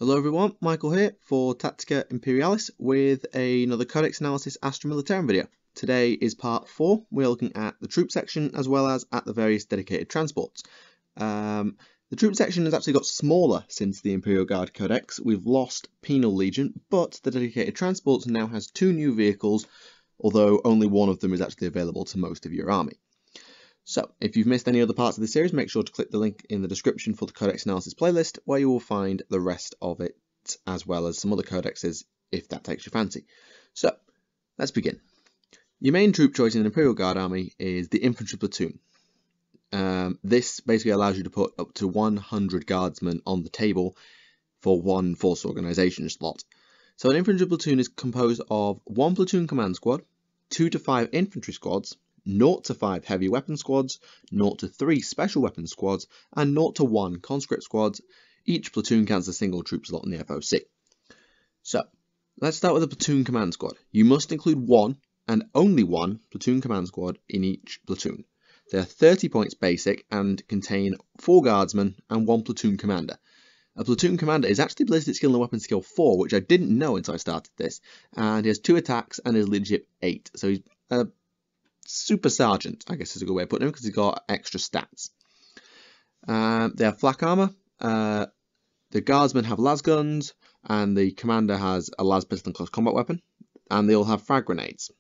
Hello everyone, Michael here for Tactica Imperialis with another Codex Analysis Astra Militarum video. Today is part 4. We're looking at the troop section as well as at the various dedicated transports. The troop section has actually got smaller since the Imperial Guard Codex. We've lost Penal Legion, but the dedicated transports now has 2 new vehicles, although only one of them is actually available to most of your army. So, if you've missed any other parts of the series, make sure to click the link in the description for the Codex Analysis playlist, where you will find the rest of it, as well as some other codexes, if that takes your fancy. So, let's begin. Your main troop choice in an Imperial Guard army is the Infantry platoon. This basically allows you to put up to 100 Guardsmen on the table for one force organisation slot. So, an Infantry platoon is composed of 1 platoon command squad, 2 to 5 infantry squads, 0 to 5 heavy weapon squads, 0 to 3 special weapon squads, and 0 to 1 conscript squads. Each platoon counts a single troop slot in the FOC. So, let's start with the platoon command squad. You must include 1 and only 1 platoon command squad in each platoon. They are 30 points basic and contain 4 guardsmen and 1 platoon commander. A platoon commander is actually ballistic skill and weapon skill 4, which I didn't know until I started this, and he has 2 attacks and his leadership 8. So he's Super Sergeant, I guess is a good way of putting him, because he's got extra stats. They have flak armor, the guardsmen have las guns, and the commander has a las pistol and close combat weapon, and they all have frag grenades.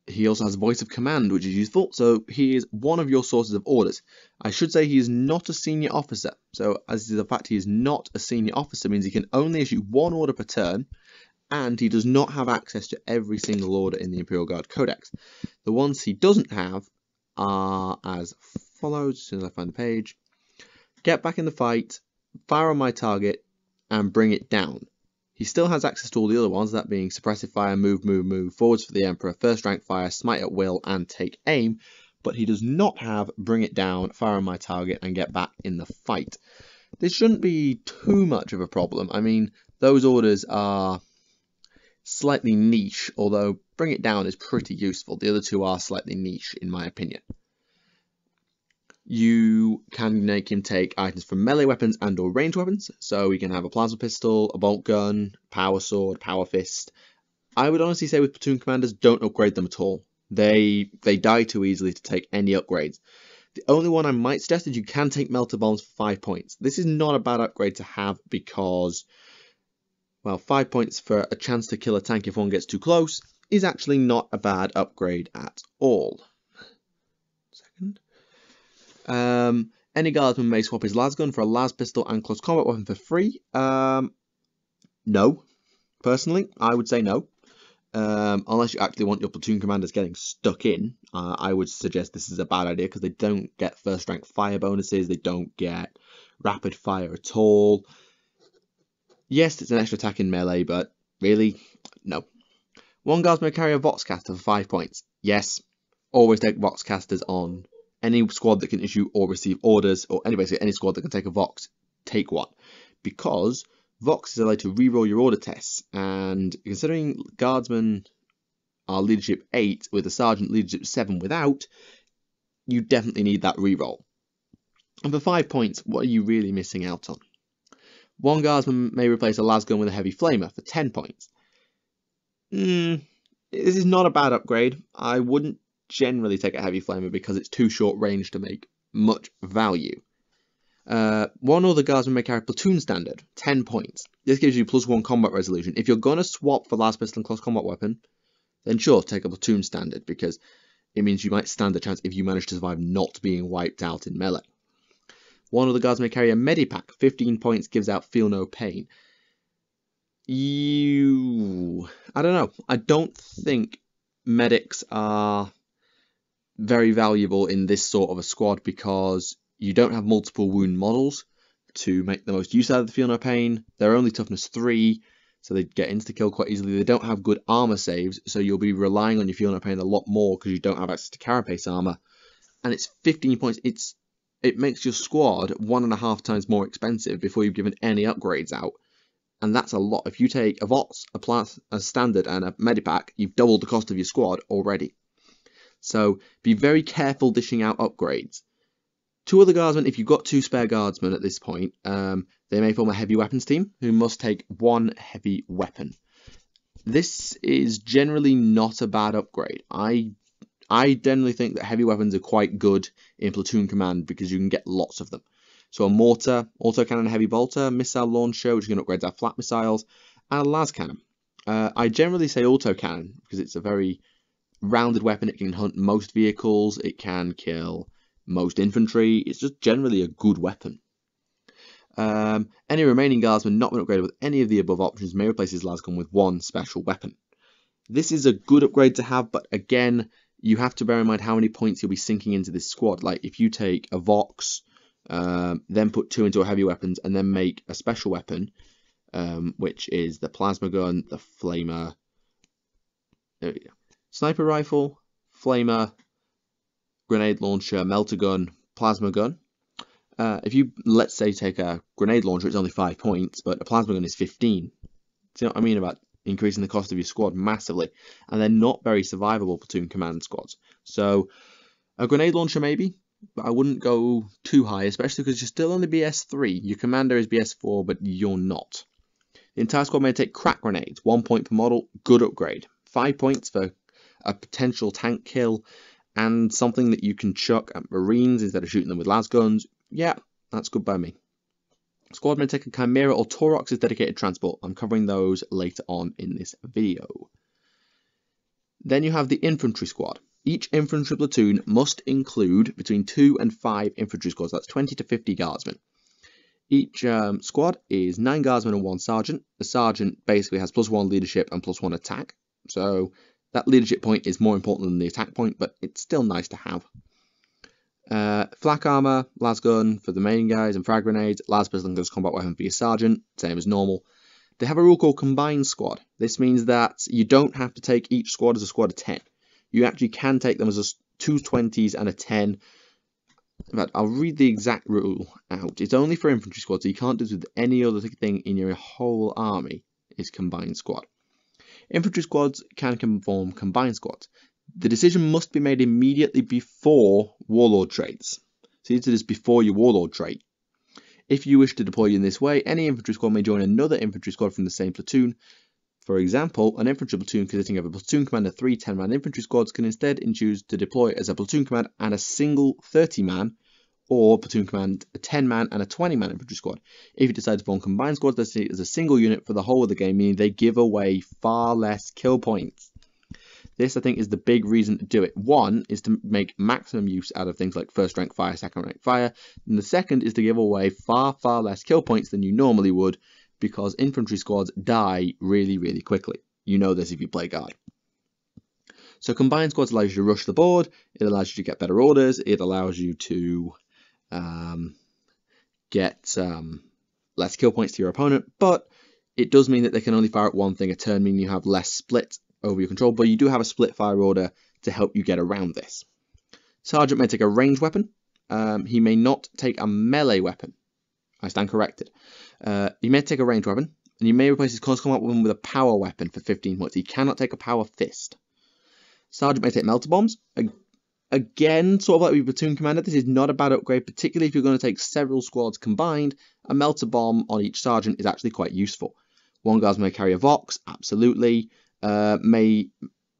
He also has voice of command, which is useful, so he is one of your sources of orders. I should say he is not a senior officer, so as the fact he is not a senior officer means he can only issue 1 order per turn, and he does not have access to every single order in the Imperial Guard Codex. The ones he doesn't have are as follows, as soon as I find the page. Get back in the fight, fire on my target, and bring it down. He still has access to all the other ones, that being suppressive fire, move, forwards for the Emperor, first rank fire, smite at will, and take aim, but he does not have bring it down, fire on my target, and get back in the fight. This shouldn't be too much of a problem. I mean, those orders are slightly niche, although bring it down is pretty useful. The other 2 are slightly niche in my opinion. You can make him take items from melee weapons and or ranged weapons, so he can have a plasma pistol, a bolt gun, power sword, power fist. I would honestly say with platoon commanders, don't upgrade them at all. They die too easily to take any upgrades. The only one I might suggest is you can take melter bombs for 5 points. This is not a bad upgrade to have because, well, 5 points for a chance to kill a tank if one gets too close is actually not a bad upgrade at all. Any guardsman may swap his las gun for a las pistol and close combat weapon for free. No. Personally, I would say no. Unless you actually want your platoon commanders getting stuck in, I would suggest this is a bad idea because they don't get first rank fire bonuses, they don't get rapid fire at all. Yes, it's an extra attack in melee, but really, no. 1 guardsman may carry a Voxcaster for 5 points. Yes, always take Voxcasters on any squad that can issue or receive orders, or basically any squad that can take a Vox, take one. Because Vox is allowed to reroll your order tests, and considering guardsmen are leadership 8 with a sergeant leadership 7 without, you definitely need that reroll. And for 5 points, what are you really missing out on? 1 guardsman may replace a las gun with a heavy flamer for 10 points. This is not a bad upgrade. I wouldn't generally take a heavy flamer because it's too short range to make much value. 1 other guardsman may carry platoon standard, 10 points. This gives you +1 combat resolution. If you're going to swap for las pistol and close combat weapon, then sure, take a platoon standard because it means you might stand a chance if you manage to survive not being wiped out in melee. 1 of the guards may carry a medipack, 15 points, gives out feel no pain. I don't know. I don't think medics are very valuable in this sort of a squad because you don't have multiple wound models to make the most use out of the feel no pain. They're only toughness 3, so they get insta kill quite easily. They don't have good armor saves, so you'll be relying on your feel no pain a lot more because you don't have access to carapace armor. And it's 15 points. It makes your squad 1.5 times more expensive before you've given any upgrades out. And that's a lot. If you take a Vox, a standard, and a medipack, you've doubled the cost of your squad already. So be very careful dishing out upgrades Two other guardsmen, if you've got 2 spare guardsmen at this point, they may form a heavy weapons team who must take 1 heavy weapon. This is generally not a bad upgrade. I generally think that heavy weapons are quite good in platoon command because you can get lots of them. So a mortar, autocannon, heavy bolter, missile launcher, which you can upgrade to flat missiles, and a las cannon. I generally say autocannon because it's a very rounded weapon. It can hunt most vehicles, it can kill most infantry. It's just generally a good weapon. Any remaining guardsmen not been upgraded with any of the above options may replace his las gun with 1 special weapon. This is a good upgrade to have, but again, you have to bear in mind how many points you'll be sinking into this squad. Like if you take a Vox, then put 2 into a heavy weapons, and then make a special weapon, which is the plasma gun, the flamer, there we go, sniper rifle, flamer, grenade launcher, melter gun, plasma gun. If you, let's say, take a grenade launcher, it's only 5 points, but a plasma gun is 15. See what I mean about increasing the cost of your squad massively? And they're not very survivable platoon command squads. So a grenade launcher maybe, but I wouldn't go too high, especially because you're still only BS3. Your commander is BS4, but you're not. The entire squad may take crack grenades, 1 point per model, good upgrade. 5 points for a potential tank kill, and something that you can chuck at Marines instead of shooting them with las guns. Yeah, that's good by me. Squad may take a Chimera or Taurox as dedicated transport. I'm covering those later on in this video. Then you have the infantry squad. Each infantry platoon must include between 2 and 5 infantry squads. That's 20 to 50 guardsmen. Each squad is 9 guardsmen and 1 sergeant. The sergeant basically has +1 leadership and +1 attack. So that leadership point is more important than the attack point, but it's still nice to have. Flak armor, las gun for the main guys, and frag grenades, las pistol and goes combat weapon for your sergeant, same as normal. They have a rule called combined squad. This means that you don't have to take each squad as a squad of 10. You actually can take them as 2 20s and a 10. In fact, I'll read the exact rule out. It's only for infantry squads, so you can't do this with any other thing in your whole army. Is combined squad. Infantry squads can form combined squads. The decision must be made immediately before warlord traits. So you do this before your warlord trait. If you wish to deploy in this way, any infantry squad may join another infantry squad from the same platoon. For example, an infantry platoon consisting of a platoon commander, 3 10-man infantry squads can instead choose to deploy as a platoon command and a single 30-man, or platoon command a 10-man and a 20-man infantry squad. If you decide to form combined squads, they see it as a single unit for the whole of the game, meaning they give away far less kill points. This, I think, is the big reason to do it. One is to make maximum use out of things like first rank fire, second rank fire. And the second is to give away far, far less kill points than you normally would, because infantry squads die really, really quickly. You know this if you play Guy. So combined squads allows you to rush the board. It allows you to get better orders. It allows you to get less kill points to your opponent. But it does mean that they can only fire at one thing a turn, meaning you have less split over your control, but you do have a split fire order to help you get around this. Sergeant may take a ranged weapon. He may not take a melee weapon. I stand corrected. He may take a ranged weapon, and he may replace his close combat weapon with a power weapon for 15 points. He cannot take a power fist. Sergeant may take melter bombs. Again, sort of like with platoon commander, this is not a bad upgrade, particularly if you're going to take several squads combined. A melter bomb on each sergeant is actually quite useful. One guardsman may carry a Vox, absolutely. May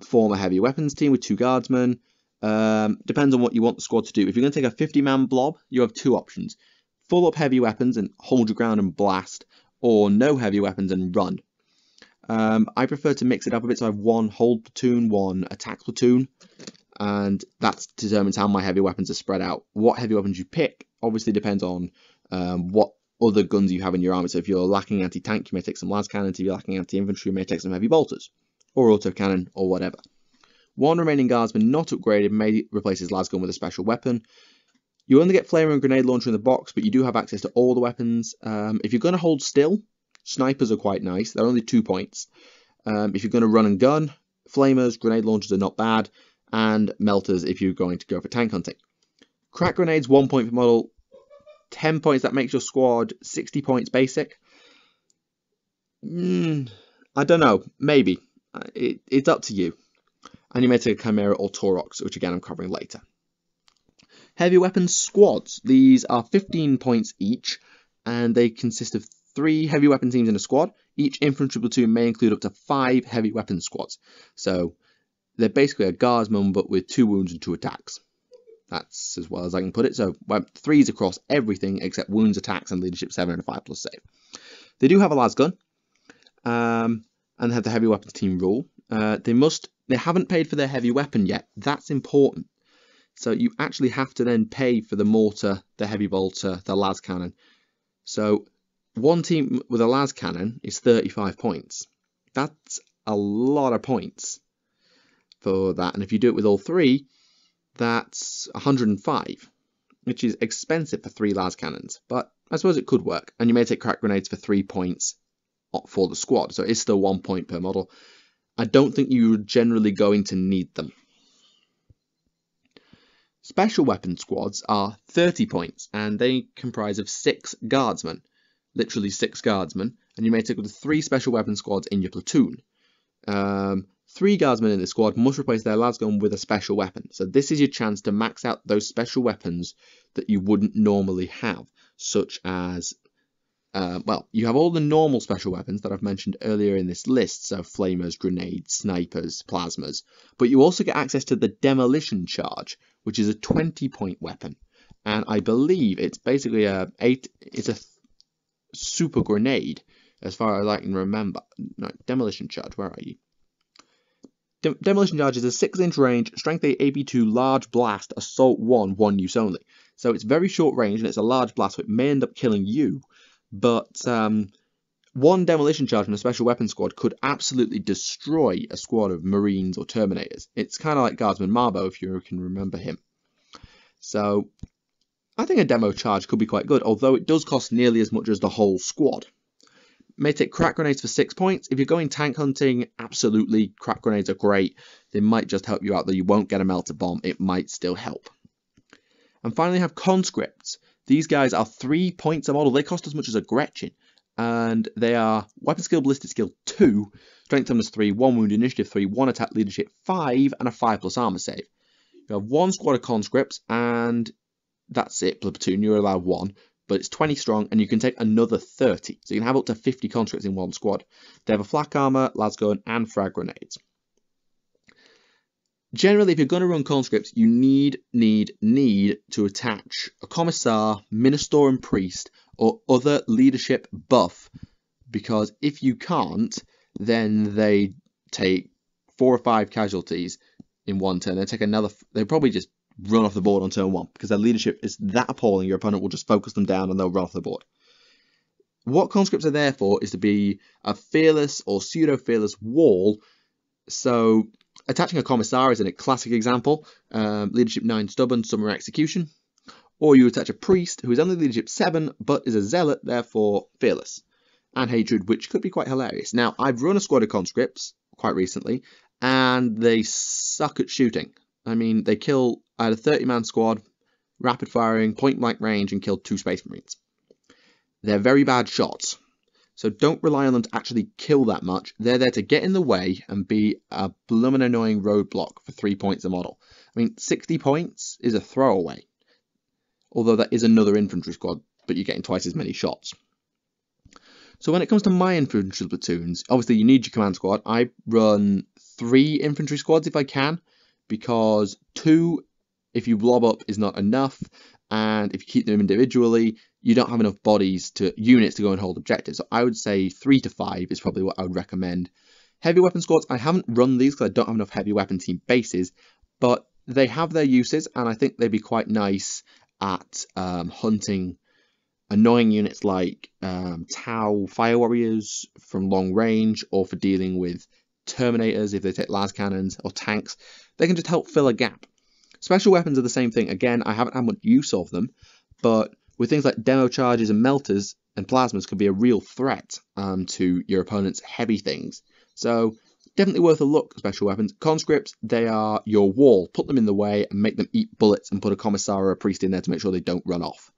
form a heavy weapons team with 2 guardsmen. Depends on what you want the squad to do. If you're going to take a 50-man blob, you have 2 options. Full up heavy weapons and hold your ground and blast, or no heavy weapons and run. I prefer to mix it up a bit, so I have 1 hold platoon, 1 attack platoon, and that determines how my heavy weapons are spread out. What heavy weapons you pick obviously depends on what other guns you have in your army. So if you're lacking anti-tank, you may take some las cannons. If you're lacking anti-infantry, you may take some heavy bolters, or autocannon, or whatever. 1 remaining guardsman not upgraded may replace his las gun with a special weapon. You only get flamer and grenade launcher in the box, but you do have access to all the weapons. If you're going to hold still, snipers are quite nice. They're only 2 points. If you're going to run and gun, flamers, grenade launchers are not bad, and melters if you're going to go for tank hunting. Crack grenades, 1 point per model, 10 points. That makes your squad 60 points basic. I don't know, maybe. It's up to you. And you may take a Chimera or Taurox, which again I'm covering later. Heavy weapons squads. These are 15 points each, and they consist of 3 heavy weapon teams in a squad. Each infantry platoon may include up to 5 heavy weapon squads. So they're basically a guardsman, but with 2 wounds and 2 attacks. That's as well as I can put it. So 3s across everything except wounds, attacks, and leadership 7 and a 5+ save. They do have a las gun, and have the heavy weapons team rule. They haven't paid for their heavy weapon yet. That's important. So you actually have to then pay for the mortar, the heavy bolter, the las cannon. So one team with a las cannon is 35 points. That's a lot of points for that. And if you do it with all 3, that's 105, which is expensive for 3 las cannons. But I suppose it could work. And you may take crack grenades for 3 points for the squad. So it's still 1 point per model. I don't think you're generally going to need them. Special weapon squads are 30 points, and they comprise of 6 guardsmen, literally 6 guardsmen, and you may take up to 3 special weapon squads in your platoon. 3 guardsmen in the squad must replace their las gun with a special weapon, so this is your chance to max out those special weapons that you wouldn't normally have, such as, well, you have all the normal special weapons that I've mentioned earlier in this list, so flamers, grenades, snipers, plasmas, but you also get access to the demolition charge, which is a 20-point weapon, and I believe it's basically it's a super grenade, as far as I can remember. No, demolition charge, where are you? Demolition charge is a 6-inch range, strength 8, AP 2, large blast, assault 1, 1 use only. So it's very short range and it's a large blast, so it may end up killing you. But 1 demolition charge in a special weapon squad could absolutely destroy a squad of Marines or Terminators. It's kind of like Guardsman Marbo, if you can remember him. So I think a demo charge could be quite good, although it does cost nearly as much as the whole squad. May take crack grenades for 6 points. If you're going tank hunting, absolutely, crack grenades are great. They might just help you out, though you won't get a melter bomb. It might still help. And finally have conscripts. These guys are 3 points a model. They cost as much as a Gretchen. And they are weapon skill, ballistic skill 2, strength toughness 3, 1 wound, initiative 3, 1 attack, leadership 5, and a 5+ armor save. You have 1 squad of conscripts, and that's it per platoon. You're allowed 1. But it's 20 strong, and you can take another 30. So you can have up to 50 conscripts in 1 squad. They have a flak armor, las gun, and frag grenades. Generally, if you're going to run conscripts, you need to attach a commissar, minister and priest, or other leadership buff, because if you can't, then they take 4 or 5 casualties in 1 turn. They take another. They probably just run off the board on turn 1 because their leadership is that appalling. Your opponent will just focus them down and they'll run off the board. What conscripts are there for is to be a fearless or pseudo-fearless wall. So attaching a commissar is a classic example. Leadership 9 stubborn, summary execution. Or you attach a priest who is only leadership 7 but is a zealot, therefore fearless. And hatred, which could be quite hilarious. Now, I've run a squad of conscripts quite recently and they suck at shooting. I mean, I had a 30-man squad, rapid firing, point blank range, and killed 2 Space Marines. They're very bad shots, so don't rely on them to actually kill that much. They're there to get in the way and be a blooming annoying roadblock for 3 points a model. I mean, 60 points is a throwaway, although that is another infantry squad, but you're getting twice as many shots. So when it comes to my infantry platoons, obviously you need your command squad. I run 3 infantry squads if I can, because 2, if you blob up, is not enough, and if you keep them individually, you don't have enough units to go and hold objectives. So I would say 3 to 5 is probably what I would recommend. Heavy weapon squads, I haven't run these because I don't have enough heavy weapon team bases, but they have their uses, and I think they'd be quite nice at hunting annoying units like Tau Fire Warriors from long range, or for dealing with Terminators if they take las cannons, or tanks. They can just help fill a gap. Special weapons are the same thing. Again, I haven't had much use of them, but with things like demo charges and melters and plasmas can be a real threat to your opponent's heavy things. So definitely worth a look, special weapons. Conscripts, they are your wall. Put them in the way and make them eat bullets, and put a commissar or a priest in there to make sure they don't run off.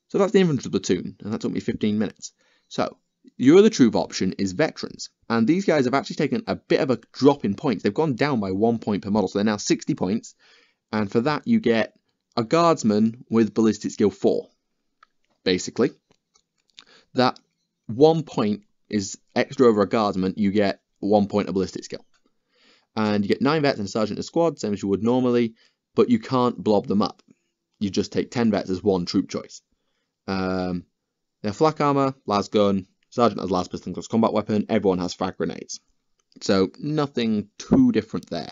So that's the infantry platoon, and that took me 15 minutes. So your other troop option is veterans, and these guys have actually taken a bit of a drop in points. They've gone down by 1 point per model, so they're now 60 points, And for that, you get a Guardsman with Ballistic Skill 4. Basically, that 1 point is extra over a Guardsman. You get 1 point of Ballistic Skill. And you get 9 vets and a Sergeant in a squad, same as you would normally, but you can't blob them up. You just take 10 vets as one troop choice. They're flak armor, las gun, Sergeant has las pistol close combat weapon, everyone has frag grenades. So nothing too different there.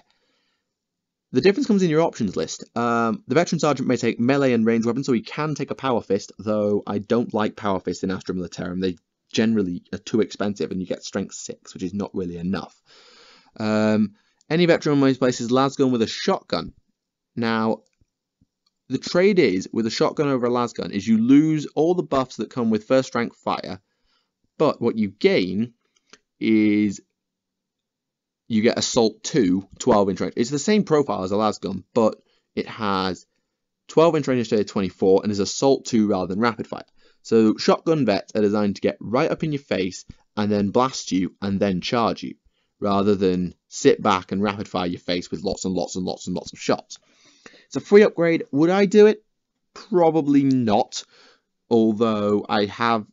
The difference comes in your options list. The Veteran Sergeant may take melee and ranged weapons, so he can take a Power Fist, though I don't like Power Fist in Astra Militarum. They generally are too expensive, and you get Strength 6, which is not really enough. Any veteran in most places las gun with a shotgun. Now, the trade is, with a shotgun over a las gun, is you lose all the buffs that come with first rank fire, but what you gain is you get Assault 2, 12 inch range. It's the same profile as a las gun, but it has 12 inch range instead of 24, and is Assault 2 rather than rapid fire. So shotgun vets are designed to get right up in your face, and then blast you, and then charge you, rather than sit back and rapid fire your face with lots and lots and lots and lots of shots. It's a free upgrade. Would I do it? Probably not. Although I have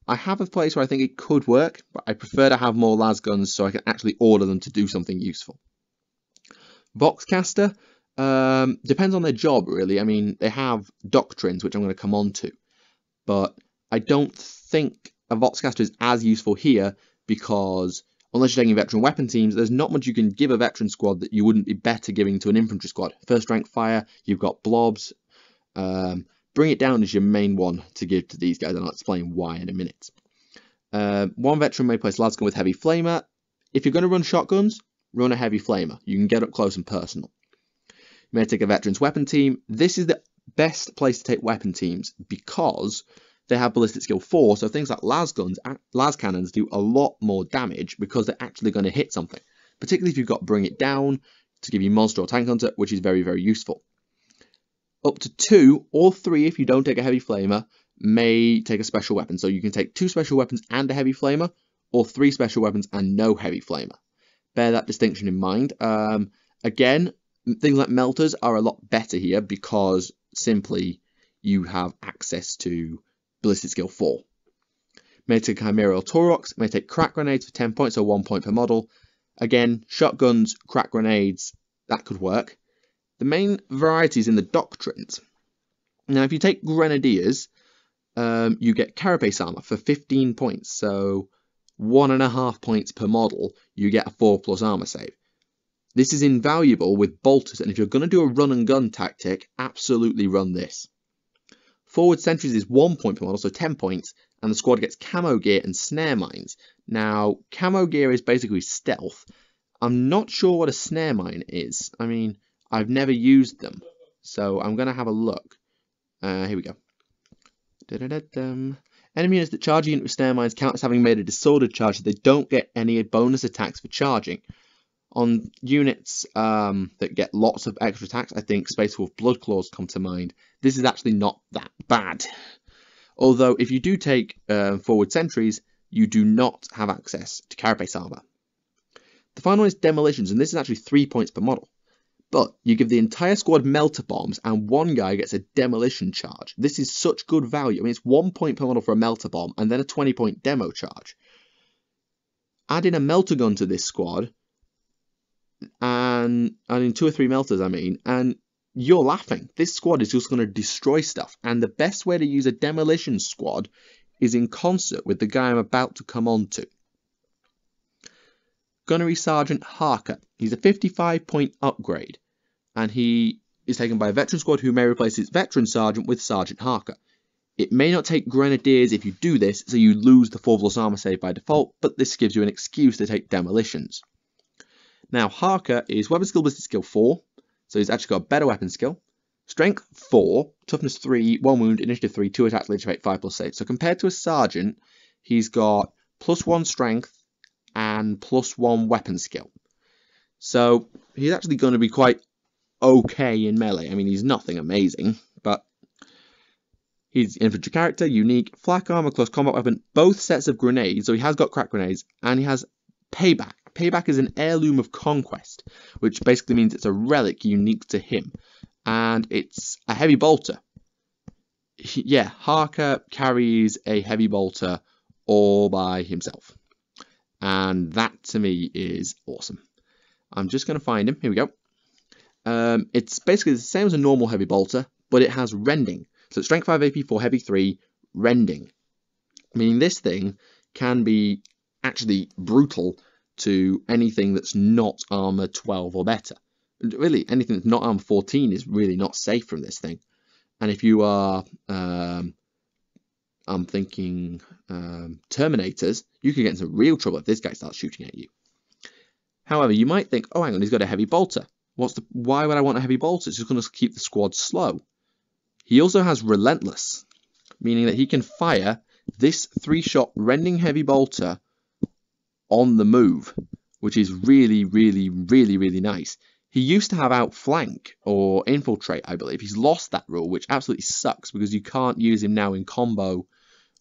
a place where I think it could work, but I prefer to have more las guns so I can actually order them to do something useful. Voxcaster depends on their job, really. I mean, they have doctrines, which I'm going to come on to, but I don't think a Voxcaster is as useful here because unless you're taking veteran weapon teams, there's not much you can give a veteran squad that you wouldn't be better giving to an infantry squad. First rank fire, you've got blobs. Bring It Down is your main one to give to these guys, and I'll explain why in a minute. One veteran may place las gun with heavy flamer. If you're going to run shotguns, run a heavy flamer. You can get up close and personal. You may take a veteran's weapon team. This is the best place to take weapon teams because they have ballistic skill 4, so things like las cannons do a lot more damage because they're actually going to hit something. Particularly if you've got Bring It Down to give you monster or tank hunter, which is very, very useful. Up to 2 or 3, if you don't take a heavy flamer, may take a special weapon. So you can take 2 special weapons and a heavy flamer, or 3 special weapons and no heavy flamer. Bear that distinction in mind. Again, things like melters are a lot better here because simply you have access to ballistic skill 4. May take Chimera or Taurox, may take crack grenades for 10 points, so 1 point per model. Again, shotguns, crack grenades, that could work. The main varieties in the doctrines. Now, if you take Grenadiers, you get Carapace armor for 15 points, so 1.5 points per model, you get a 4+ armor save. This is invaluable with bolters, and if you're going to do a run and gun tactic, absolutely run this. Forward sentries is 1 point per model, so 10 points, and the squad gets camo gear and snare mines. Now, camo gear is basically stealth. I'm not sure what a snare mine is. I mean, I've never used them, so I'm going to have a look. Here we go. Enemy units that charge a unit with snare mines count as having made a disordered charge, so they don't get any bonus attacks for charging. On units that get lots of extra attacks, I think Space Wolf Bloodclaws come to mind. This is actually not that bad. Although, if you do take forward sentries, you do not have access to Carapace armor. The final one is Demolitions, and this is actually 3 points per model. But you give the entire squad melter bombs, and one guy gets a demolition charge. This is such good value. I mean, it's 1 point per model for a melter bomb, and then a 20-point demo charge. Add in a melter gun to this squad, and in 2 or 3 melters, I mean, and you're laughing. This squad is just going to destroy stuff, and the best way to use a demolition squad is in concert with the guy I'm about to come on to. Gunnery Sgt Harker. He's a 55-point upgrade, and he is taken by a veteran squad who may replace its veteran sergeant with Sgt Harker. It may not take Grenadiers if you do this, so you lose the 4+ armor save by default, but this gives you an excuse to take demolitions. Now, Harker is weapon skill, ballistic skill 4, so he's actually got a better weapon skill. Strength 4, toughness 3, 1 wound, initiative 3, 2 attacks, leadership 8, 5+ save. So compared to a sergeant, he's got +1 strength and +1 weapon skill. So he's actually going to be quite okay in melee. I mean, he's nothing amazing, but he's infantry character, unique, flak armor, close combat weapon, both sets of grenades. So he has got crack grenades, and he has payback. Payback is an heirloom of conquest, which basically means it's a relic unique to him. And it's a heavy bolter. Yeah, Harker carries a heavy bolter all by himself. And that to me is awesome. I'm just going to find him. Here we go. It's basically the same as a normal heavy bolter, but it has rending. So strength 5 AP 4 heavy 3 rending. Meaning this thing can be actually brutal to anything that's not armor 12 or better. Really, anything that's not armor 14 is really not safe from this thing. And if you are, I'm thinking Terminators, you could get into real trouble if this guy starts shooting at you. However, you might think, oh, hang on, he's got a heavy bolter. Why would I want a heavy bolter? It's just going to keep the squad slow. He also has Relentless, meaning that he can fire this 3-shot rending heavy bolter on the move, which is really, really, really, really nice. He used to have Outflank or Infiltrate, I believe. He's lost that rule, which absolutely sucks because you can't use him now in combo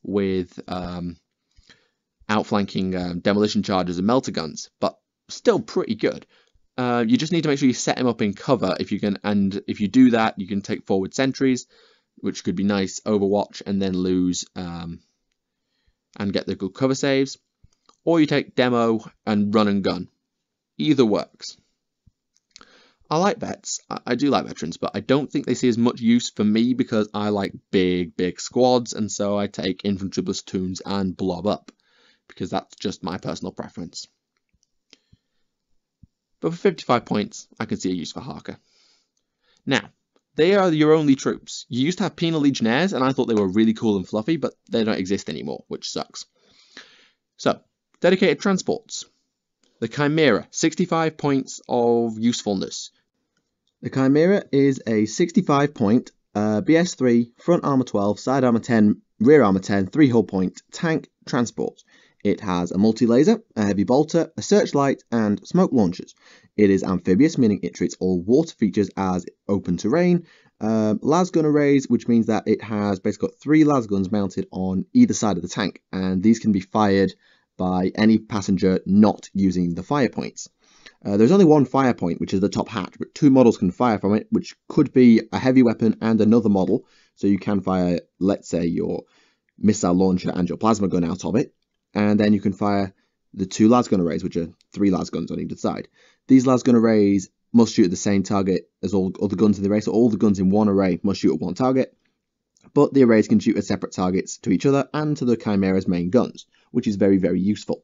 with outflanking demolition charges and melter guns, but still pretty good. You just need to make sure you set him up in cover if you can, and if you do that, you can take forward sentries, which could be nice Overwatch, and then lose and get the good cover saves. Or you take demo and run and gun. Either works. I like vets. I do like veterans, but I don't think they see as much use for me because I like big squads, and so I take infantry platoons and blob up because that's just my personal preference. But for 55 points, I can see a use for Harker. Now, they are your only troops. You used to have Penal Legionnaires, and I thought they were really cool and fluffy, but they don't exist anymore, which sucks. So, dedicated transports. The Chimera, 65 points of usefulness. The Chimera is a 65-point BS3, front armor 12, side armor 10, rear armor 10, 3 hull point tank transport. It has a multi-laser, a heavy bolter, a searchlight, and smoke launchers. It is amphibious, meaning it treats all water features as open terrain. Lasgun arrays, which means that it has basically got 3 lasguns mounted on either side of the tank, and these can be fired by any passenger not using the fire points. There's only one fire point, which is the top hatch, but 2 models can fire from it, which could be a heavy weapon and another model. So you can fire, let's say, your missile launcher and your plasma gun out of it. And then you can fire the 2 lasgun arrays, which are 3 lasguns on either side. These lasgun arrays must shoot at the same target as all the guns in the array, so all the guns in one array must shoot at one target. But the arrays can shoot at separate targets to each other and to the Chimera's main guns, which is very, very useful.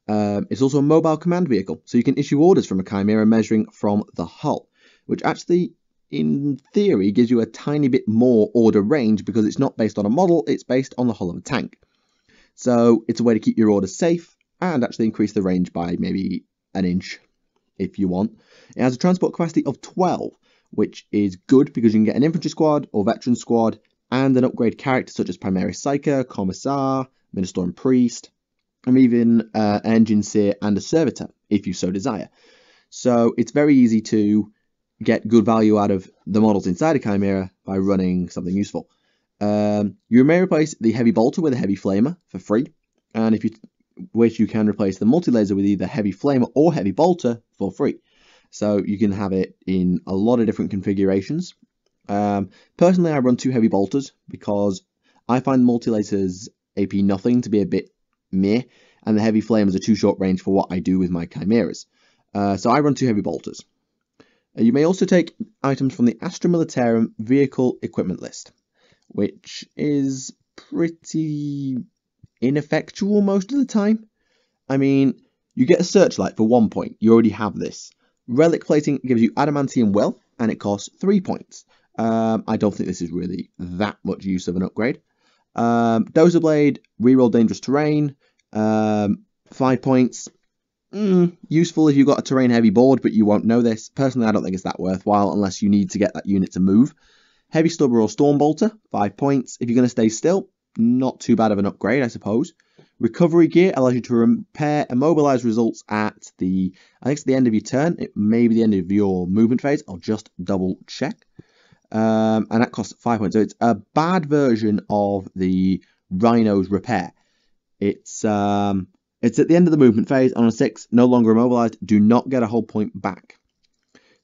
It's also a mobile command vehicle, so you can issue orders from a Chimera measuring from the hull, which actually, in theory, gives you a tiny bit more order range because it's not based on a model, it's based on the hull of a tank. So it's a way to keep your orders safe and actually increase the range by maybe an inch if you want. It has a transport capacity of 12, which is good because you can get an infantry squad or veteran squad and an upgrade character such as Primaris Psyker, Commissar, Minister and Priest, and even an Engine Seer and a Servitor if you so desire. So it's very easy to get good value out of the models inside a Chimera by running something useful. You may replace the heavy bolter with a heavy flamer for free, and if you wish, you can replace the multi-laser with either heavy flamer or heavy bolter for free. So you can have it in a lot of different configurations. Personally, I run 2 heavy bolters because I find multi-laser's AP nothing to be a bit meh, and the heavy flamers are too short range for what I do with my Chimeras. So I run 2 heavy bolters. You may also take items from the Astra Militarum vehicle equipment list, which is pretty ineffectual most of the time. I mean, you get a searchlight for 1 point. You already have this. Relic plating gives you adamantium well, and it costs 3 points. I don't think this is really that much use of an upgrade. Dozer blade, reroll dangerous terrain, 5 points. Useful if you've got a terrain heavy board, but you won't know this. Personally, I don't think it's that worthwhile unless you need to get that unit to move. Heavy stubber or storm bolter, 5 points. If you're going to stay still, not too bad of an upgrade, I suppose. Recovery gear allows you to repair immobilized results at I think it's the end of your turn. It may be the end of your movement phase. I'll just double check. And that costs 5 points. So it's a bad version of the Rhino's repair. It's It's at the end of the movement phase. On a 6, no longer immobilized, do not get a whole point back.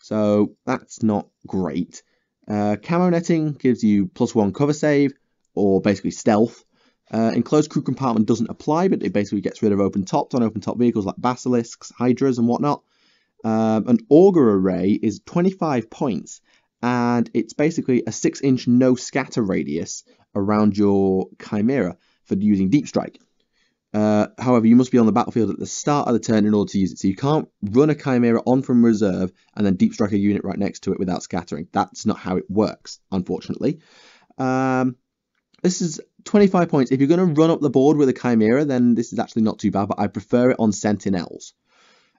So that's not great. Camo netting gives you +1 cover save, or basically stealth. Enclosed crew compartment doesn't apply, but it basically gets rid of open tops on open top vehicles like basilisks, hydras, and whatnot. An auger array is 25 points, and it's basically a 6-inch no scatter radius around your Chimera for using deep strike. However, you must be on the battlefield at the start of the turn in order to use it, so you can't run a Chimera on from reserve and then deep strike a unit right next to it without scattering. That's not how it works, unfortunately. This is 25 points. If you're going to run up the board with a Chimera, then this is actually not too bad, but I prefer it on Sentinels.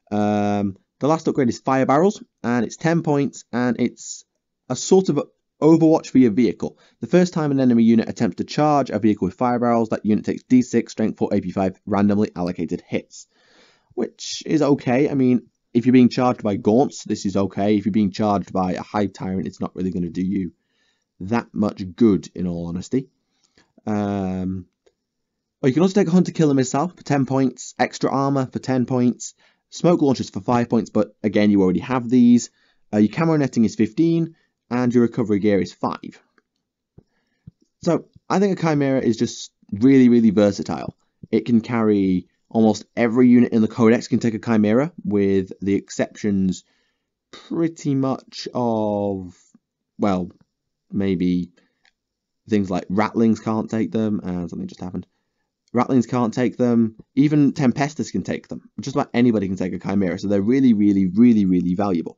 The last upgrade is Fire Barrels, and it's 10 points, and it's a sort of Overwatch for your vehicle. The first time an enemy unit attempts to charge a vehicle with fire barrels, that unit takes D6, Strength 4, AP 5 randomly allocated hits, which is okay. I mean, if you're being charged by Gaunts, this is okay. If you're being charged by a Hive Tyrant, it's not really going to do you that much good, in all honesty. Or you can also take a Hunter Killer Missile for 10 points, Extra Armor for 10 points, Smoke Launchers for 5 points, but again, you already have these. Your Camo Netting is 15, and your recovery gear is 5. So I think a Chimera is just really, really versatile. It can carry almost every unit in the Codex can take a Chimera, with the exceptions pretty much of, well, maybe things like Rattlings can't take them, and something just happened. Rattlings can't take them. Even Tempestus can take them. Just about anybody can take a Chimera, so they're really, really, really, really valuable.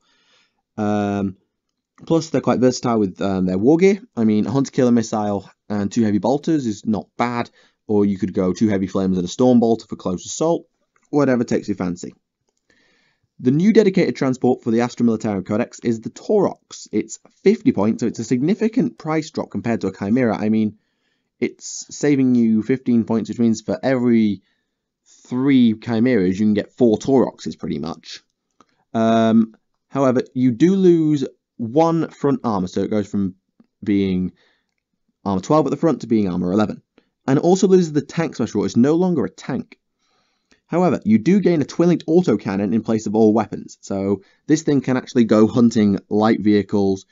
Plus, they're quite versatile with their war gear. I mean, a Hunter Killer Missile and 2 Heavy Bolters is not bad. Or you could go 2 Heavy Flames and a Storm Bolter for close assault. Whatever takes your fancy. The new dedicated transport for the Astra Militarum Codex is the Taurox. It's 50 points, so it's a significant price drop compared to a Chimera. I mean, it's saving you 15 points, which means for every 3 Chimeras, you can get 4 Tauroxes, pretty much. However, you do lose 1 front armor, so it goes from being armor 12 at the front to being armor 11. And it also loses the tank special. It's no longer a tank. However, you do gain a twin-linked autocannon in place of all weapons. So this thing can actually go hunting light vehicles,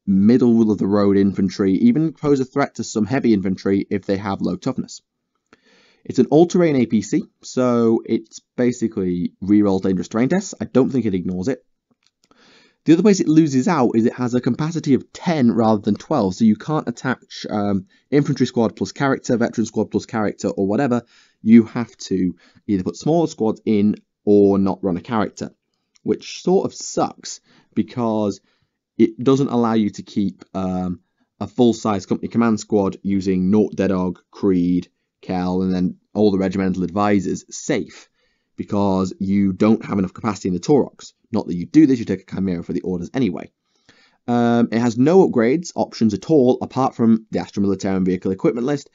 middle of the road infantry, even pose a threat to some heavy infantry if they have low toughness. It's an all-terrain APC, so it's basically reroll dangerous terrain tests. I don't think it ignores it. The other place it loses out is it has a capacity of 10 rather than 12, so you can't attach infantry squad plus character, veteran squad plus character, or whatever. You have to either put smaller squads in or not run a character, which sort of sucks because it doesn't allow you to keep a full-size company command squad using Nort, Deadog, Creed, Kel, and then all the regimental advisors safe, because you don't have enough capacity in the Taurox. Not that you do this, you take a Chimera for the orders anyway. It has no upgrades options at all, apart from the Astra Militarum vehicle equipment list.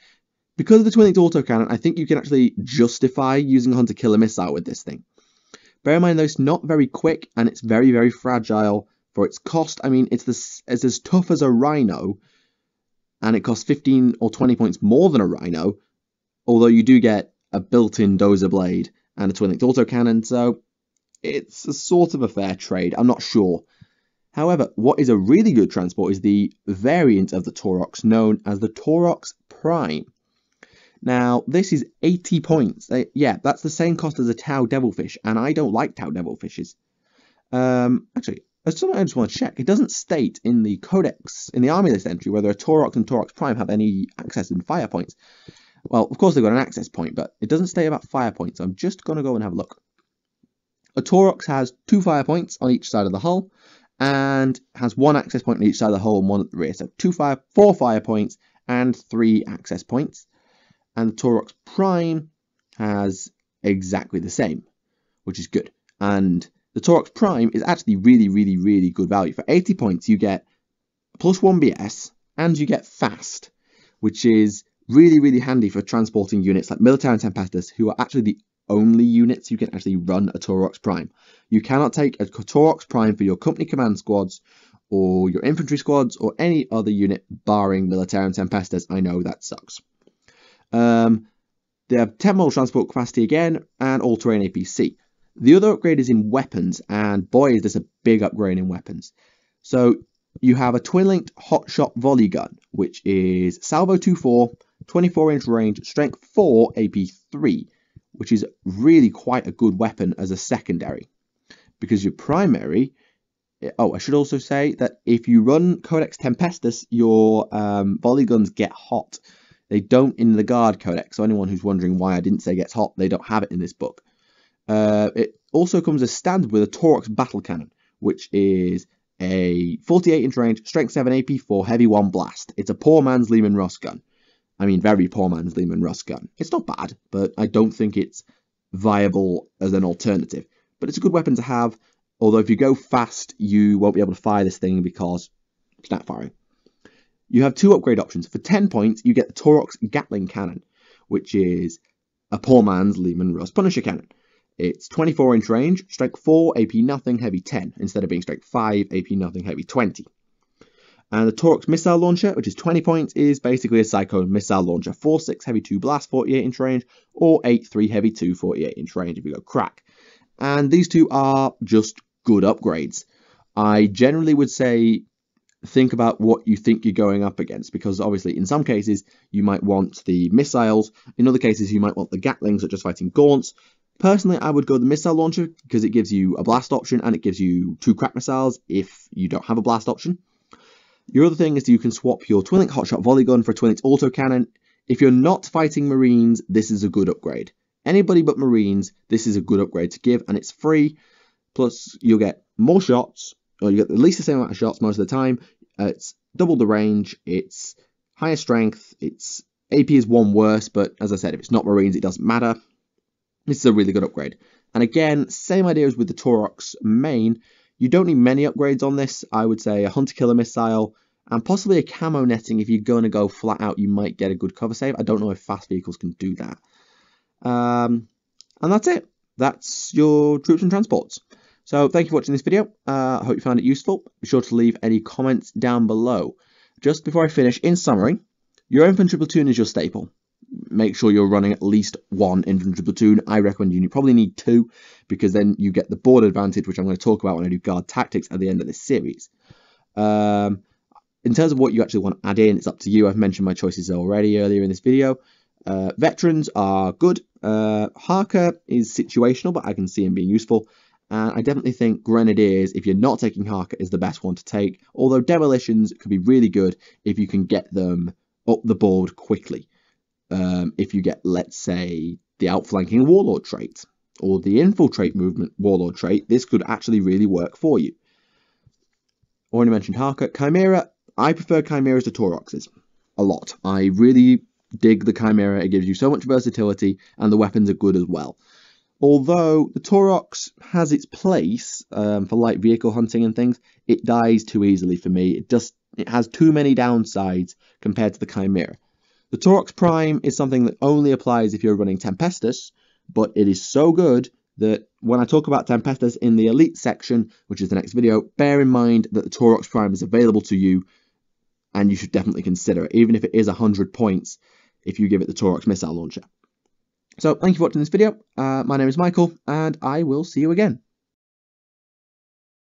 Because of the twin-linked autocannon, I think you can actually justify using a Hunter Killer Missile with this thing. Bear in mind though, it's not very quick, and it's very, very fragile for its cost. I mean, it's as tough as a Rhino, and it costs 15 or 20 points more than a Rhino, although you do get a built-in dozer blade and a twin-linked autocannon, so it's a sort of a fair trade. I'm not sure. However, what is a really good transport is the variant of the Taurox known as the Taurox Prime. Now, this is 80 points. Yeah, that's the same cost as a Tau Devilfish, and I don't like Tau Devilfishes. Actually, that's something I just want to check. It doesn't state in the Codex, in the Army List entry, whether a Taurox and Taurox Prime have any access and fire points. Well, of course they've got an access point, but it doesn't state about fire points, so I'm just going to go and have a look. A Taurox has 2 fire points on each side of the hull, and has 1 access point on each side of the hull and 1 at the rear. So 4 fire points and 3 access points. And the Taurox Prime has exactly the same, which is good. And the Taurox Prime is actually really, really, really good value. For 80 points, you get +1 BS, and you get fast, which is really, really handy for transporting units like Militarum Tempestus, who are actually the only units you can actually run a Taurox Prime. You cannot take a Taurox Prime for your company command squads, or your infantry squads, or any other unit barring Militarum Tempestus. I know that sucks. They have 10 model transport capacity again, and all-terrain APC. The other upgrade is in weapons, and boy is this a big upgrade in weapons. So you have a twin-linked hotshot volley gun, which is salvo 2.4, 24-inch range, strength 4, AP3, which is really quite a good weapon as a secondary. Because your primary... Oh, I should also say that if you run Codex Tempestus, your volley guns get hot. They don't in the Guard Codex, so anyone who's wondering why I didn't say gets hot, they don't have it in this book. It also comes as standard with a Taurox battle cannon, which is a 48-inch range, strength 7, AP4, heavy 1 blast. It's a poor man's Lehman Russ gun. I mean, very poor man's Lehman Russ gun. It's not bad, but I don't think it's viable as an alternative. But it's a good weapon to have, although if you go fast, you won't be able to fire this thing because snap firing. You have 2 upgrade options. For 10 points, you get the Taurox Gatling Cannon, which is a poor man's Lehman Russ Punisher Cannon. It's 24-inch range, strength 4, AP nothing, heavy 10, instead of being strength 5, AP nothing, heavy 20. And the Taurox Missile Launcher, which is 20 points, is basically a Cyclone Missile Launcher. 4.6, heavy 2 blast, 48-inch range, or 8.3, heavy 2, 48-inch range if you go crack. And these two are just good upgrades. I generally would say think about what you think you're going up against, because obviously in some cases you might want the missiles, in other cases you might want the Gatlings such as fighting Gaunts. Personally, I would go the Missile Launcher because it gives you a blast option and it gives you 2 crack missiles if you don't have a blast option. Your other thing is you can swap your twin-link hotshot volley gun for a twin-linked autocannon. If you're not fighting Marines, this is a good upgrade. Anybody but Marines, this is a good upgrade to give, and it's free. Plus, you'll get more shots, or you get at least the same amount of shots most of the time. It's double the range, it's higher strength, its AP is 1 worse, but as I said, if it's not Marines, it doesn't matter. This is a really good upgrade. And again, same idea as with the Taurox main. You don't need many upgrades on this. I would say a hunter-killer missile, and possibly a camo netting. If you're going to go flat out, you might get a good cover save. I don't know if fast vehicles can do that. And that's it. That's your troops and transports. So thank you for watching this video. I hope you found it useful. Be sure to leave any comments down below. Just before I finish, in summary, your infantry platoon is your staple. Make sure you're running at least 1 infantry platoon. I recommend you probably need 2, because then you get the board advantage, which I'm going to talk about when I do guard tactics at the end of this series. In terms of what you actually want to add in, it's up to you. I've mentioned my choices already earlier in this video. Veterans are good. Harker is situational, but I can see him being useful. And I definitely think Grenadiers, if you're not taking Harker, is the best one to take. Although Demolitions could be really good if you can get them up the board quickly. If you get, let's say, the outflanking Warlord trait, or the infiltrate movement Warlord trait, this could actually really work for you. Already mentioned Harker. Chimera, I prefer Chimeras to Tauroxes a lot. I really dig the Chimera. It gives you so much versatility, and the weapons are good as well. Although the Taurox has its place for light vehicle hunting and things, it dies too easily for me. It has too many downsides compared to the Chimera. The Taurox Prime is something that only applies if you're running Tempestus, but it is so good that when I talk about Tempestus in the Elite section, which is the next video, bear in mind that the Taurox Prime is available to you, and you should definitely consider it, even if it is 100 points if you give it the Taurox Missile Launcher. So, thank you for watching this video. My name is Michael, and I will see you again.